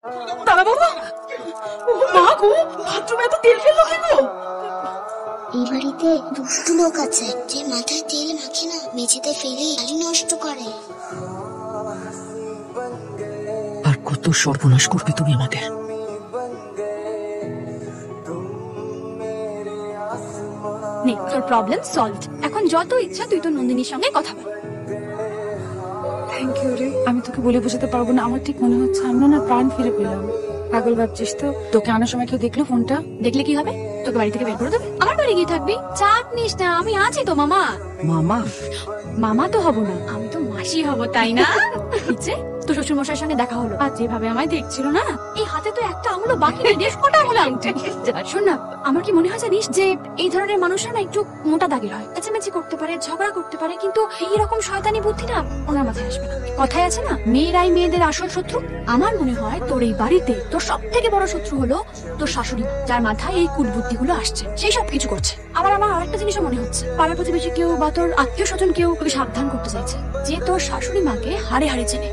দাদা বাবু, মা গো, বাথরুমে এত তেল ফেললো কেন? এই বাড়িতে দুষ্টু লোক আছে যে মাথায় তেল মাখে না, মেঝেতে ফেলে গাড়ি নষ্ট করে। আর কত সর্বনাশ করবে তুমি আমাদের? নে, তোর প্রবলেম সলভড। এখন যত ইচ্ছা তুই তোর নন্দিনীর সঙ্গে কথা বল। থ্যাংক ইউ রে। আমি তোকে বলে বোঝাতে পারবো না, আমার ঠিক মনে হচ্ছে আমরা না প্রাণ ফিরে পেলাম। পাগল ভাবছিস তো? তোকে আনার সময় কেউ দেখলো ফোনটা? দেখলে কি হবে? তোকে বাড়ি থেকে বের করে দেবে। আমার বাড়ি গিয়ে থাকবি, চাপ নিস না, আমি আছি তো মামা। মামা? মামা তো হব না, আমি তো মাসি হব, তাই না? ইচ্ছে তো শ্বশুর মশাইয়ের সঙ্গে দেখা হলো, আর যেভাবে আমায় দেখছিল না, এই হাতে তো একটা আঙুলও বাকি নেই, দেশ কটা আঙুল আংটি। শোন না, আমার কি মনে হয় জানিস, যে এই ধরনের মানুষরা না একটু মোটা দাগের হয়, চেঁচামেচি করতে পারে, ঝগড়া করতে পারে, কিন্তু এইরকম শয়তানি বুদ্ধি না ওনার মাথায় আসবে না। কথায় আছে না, মেয়েরাই মেয়েদের আসল শত্রু। আমার মনে হয় তোর এই বাড়িতে তোর সব থেকে বড় শত্রু হলো তোর শাশুড়ি, যার মাথায় এই কুটবুদ্ধি গুলো আসছে, সেই সব কিছু করছে। আবার আমার আরেকটা জিনিসও মনে হচ্ছে, পাড়া প্রতিবেশী কেউ বা তোর আত্মীয় স্বজন কেউ তোকে সাবধান করতে চাইছে, যে তোর শাশুড়ি মাকে হাড়ে হাড়ে চেনে।